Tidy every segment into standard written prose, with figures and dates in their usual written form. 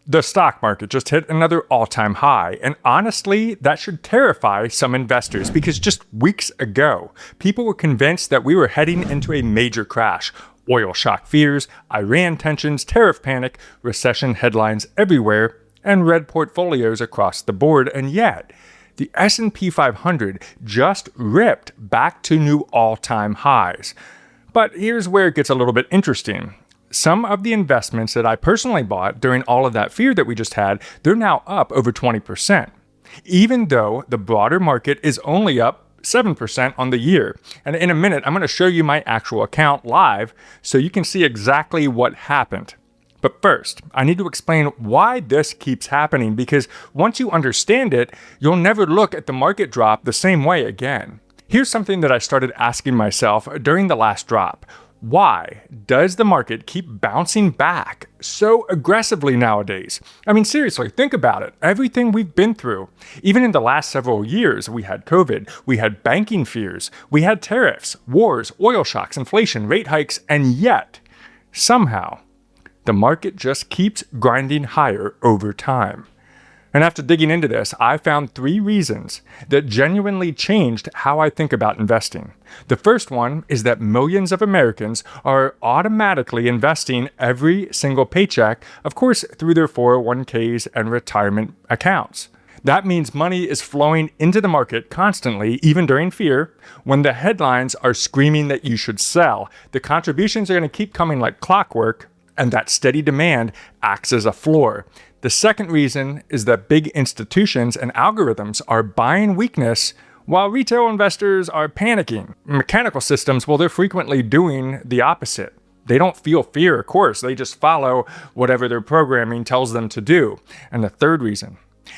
The stock market just hit another all-time high, and honestly, that should terrify some investors because just weeks ago, people were convinced that we were heading into a major crash. Oil shock fears, Iran tensions, tariff panic, recession headlines everywhere, and red portfolios across the board, and yet, the S&P 500 just ripped back to new all-time highs. But here's where it gets a little bit interesting. Some of the investments that I personally bought during all of that fear that we just had, they're now up over 20%, even though the broader market is only up 7% on the year. And in a minute, I'm going to show you my actual account live so you can see exactly what happened. But first, I need to explain why this keeps happening, because once you understand it, you'll never look at the market drop the same way again. Here's something that I started asking myself during the last drop. Why does the market keep bouncing back so aggressively nowadays? I mean, seriously, think about it. Everything we've been through. Even in the last several years, we had COVID, we had banking fears, we had tariffs, wars, oil shocks, inflation, rate hikes, and yet, somehow, the market just keeps grinding higher over time. And after digging into this, I found 3 reasons that genuinely changed how I think about investing. The first one is that millions of Americans are automatically investing every single paycheck, of course, through their 401ks and retirement accounts. That means money is flowing into the market constantly, even during fear. When the headlines are screaming that you should sell, the contributions are going to keep coming like clockwork, and that steady demand acts as a floor. The second reason is that big institutions and algorithms are buying weakness while retail investors are panicking. Mechanical systems, well, they're frequently doing the opposite. They don't feel fear, of course. They just follow whatever their programming tells them to do. And the third reason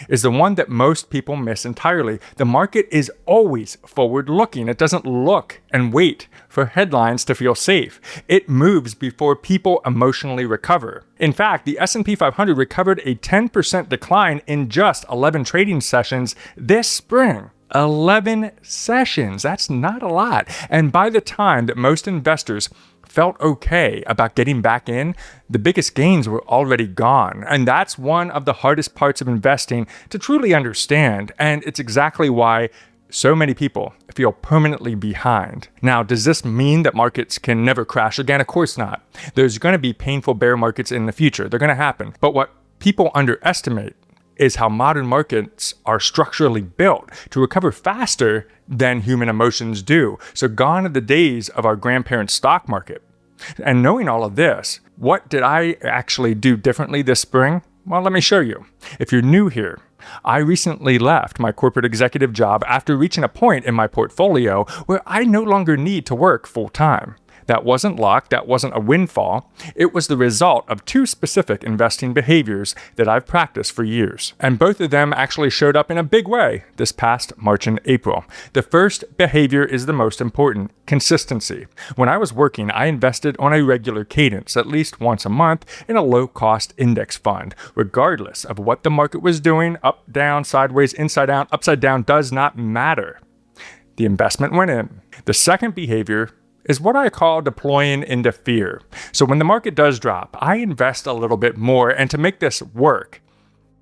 is the one that most people miss entirely. The market is always forward-looking. It doesn't look and wait for headlines to feel safe. It moves before people emotionally recover. In fact, the S&P 500 recovered a 10% decline in just 11 trading sessions this spring. 11 sessions. That's not a lot. And by the time that most investors felt okay about getting back in, the biggest gains were already gone. And that's one of the hardest parts of investing to truly understand. And it's exactly why so many people feel permanently behind. Now, does this mean that markets can never crash again? Of course not. There's going to be painful bear markets in the future. They're going to happen. But what people underestimate is how modern markets are structurally built to recover faster than human emotions do. So gone are the days of our grandparents' stock market. And knowing all of this, what did I actually do differently this spring? Well, let me show you. If you're new here, I recently left my corporate executive job after reaching a point in my portfolio where I no longer need to work full time. That wasn't luck, that wasn't a windfall. It was the result of 2 specific investing behaviors that I've practiced for years. And both of them actually showed up in a big way this past March and April. The first behavior is the most important: consistency. When I was working, I invested on a regular cadence, at least once a month, in a low-cost index fund. Regardless of what the market was doing, up, down, sideways, inside out, upside down, does not matter. The investment went in. The second behavior is what I call deploying into fear. So when the market does drop, I invest a little bit more. And to make this work,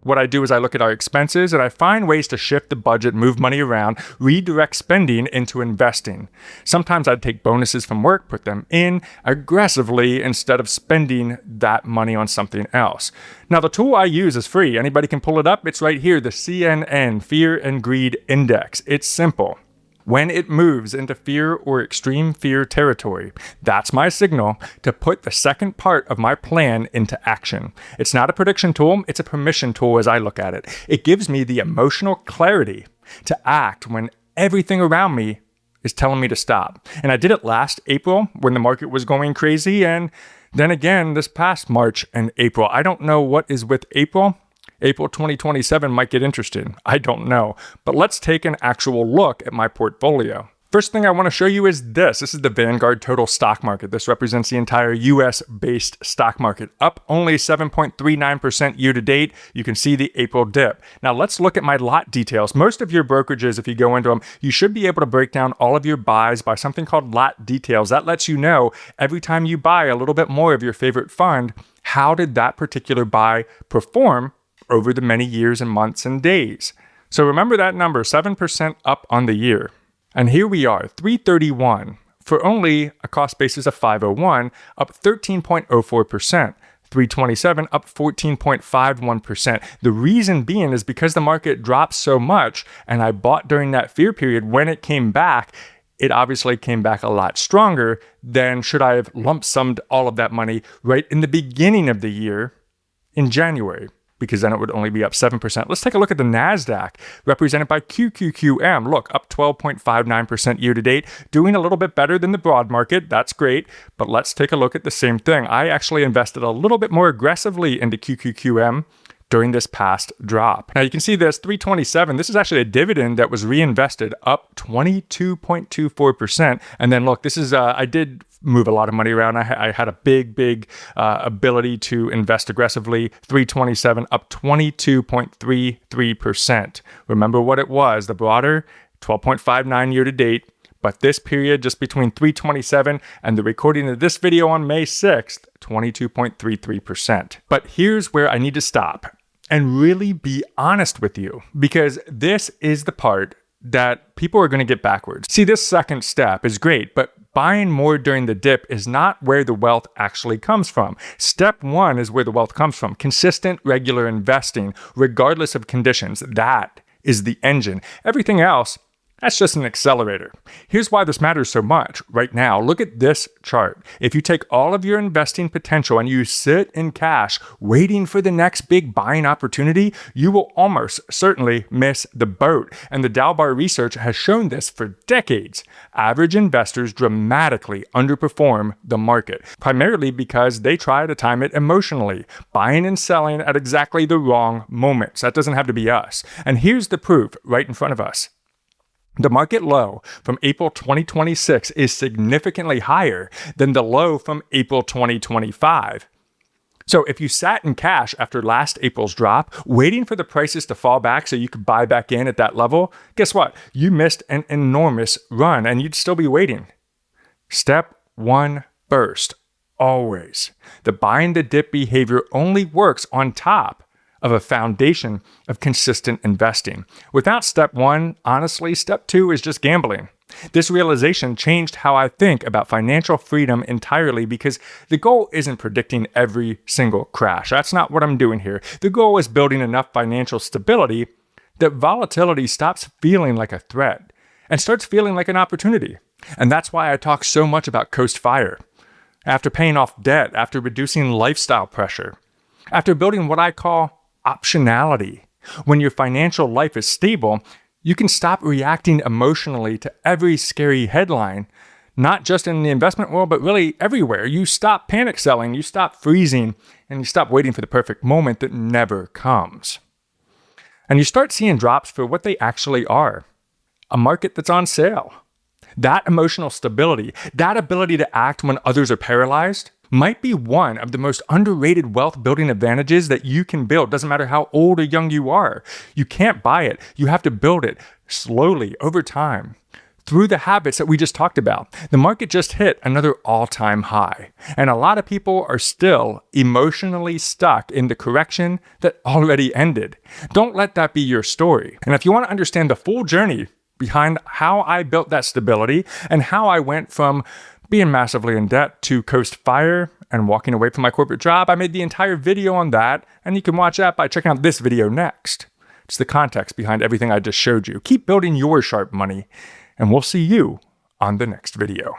what I do is I look at our expenses and I find ways to shift the budget, move money around, redirect spending into investing. Sometimes I'd take bonuses from work, put them in aggressively instead of spending that money on something else. Now, the tool I use is free. Anybody can pull it up. It's right here, the CNN Fear and Greed Index. It's simple. When it moves into fear or extreme fear territory, that's my signal to put the second part of my plan into action. It's not a prediction tool, it's a permission tool as I look at it. It gives me the emotional clarity to act when everything around me is telling me to stop. And I did it last April when the market was going crazy, and then again this past March and April. I don't know what is with April. April 2027 might get interesting. I don't know. But let's take an actual look at my portfolio. First thing I want to show you is this. This is the Vanguard total stock market. This represents the entire US-based stock market, up only 7.39% year to date. You can see the April dip. Now let's look at my lot details. Most of your brokerages, if you go into them, you should be able to break down all of your buys by something called lot details. That lets you know every time you buy a little bit more of your favorite fund, how did that particular buy perform over the many years and months and days. So remember that number, 7% up on the year. And here we are, 331, for only a cost basis of 501, up 13.04%. 327, up 14.51%. The reason being is because the market dropped so much and I bought during that fear period, when it came back, it obviously came back a lot stronger than should I have lump summed all of that money right in the beginning of the year in January, because then it would only be up 7%. Let's take a look at the NASDAQ, represented by QQQM. Look, up 12.59% year to date, doing a little bit better than the broad market. That's great, but let's take a look at the same thing. I actually invested a little bit more aggressively into QQQM during this past drop. Now you can see this 327. This is actually a dividend that was reinvested, up 22.24%. And then look, this is, I did move a lot of money around. I had a big ability to invest aggressively. 327, up 22.33%. Remember what it was, the broader 12.59 year to date. But this period, just between 327 and the recording of this video on May 6th, 22.33%. But here's where I need to stop and really be honest with you, because this is the part that people are going to get backwards. See, this second step is great, but buying more during the dip is not where the wealth actually comes from. Step one is where the wealth comes from. Consistent, regular investing, regardless of conditions. That is the engine. Everything else, that's just an accelerator. Here's why this matters so much right now. Look at this chart. If you take all of your investing potential and you sit in cash waiting for the next big buying opportunity, you will almost certainly miss the boat. And the Dalbar research has shown this for decades. Average investors dramatically underperform the market, primarily because they try to time it emotionally, buying and selling at exactly the wrong moments. That doesn't have to be us. And here's the proof right in front of us. The market low from April 2026 is significantly higher than the low from April 2025. So if you sat in cash after last April's drop, waiting for the prices to fall back so you could buy back in at that level, guess what? You missed an enormous run and you'd still be waiting. Step one first, always. The buying the dip behavior only works on top of a foundation of consistent investing. Without step one, honestly, step two is just gambling. This realization changed how I think about financial freedom entirely, because the goal isn't predicting every single crash. That's not what I'm doing here. The goal is building enough financial stability that volatility stops feeling like a threat and starts feeling like an opportunity. And that's why I talk so much about Coast Fire. After paying off debt, after reducing lifestyle pressure, after building what I call optionality. When your financial life is stable, you can stop reacting emotionally to every scary headline, not just in the investment world, but really everywhere. You stop panic selling, you stop freezing, and you stop waiting for the perfect moment that never comes. And you start seeing drops for what they actually are, a market that's on sale. That emotional stability, that ability to act when others are paralyzed, might be one of the most underrated wealth building advantages that you can build. Doesn't matter how old or young you are. You can't buy it. You have to build it slowly over time through the habits that we just talked about. The market just hit another all-time high, and a lot of people are still emotionally stuck in the correction that already ended. Don't let that be your story. And if you want to understand the full journey behind how I built that stability and how I went from being massively in debt to Coast Fire and walking away from my corporate job, I made the entire video on that, and you can watch that by checking out this video next. It's the context behind everything I just showed you. Keep building your Sharpe money, and we'll see you on the next video.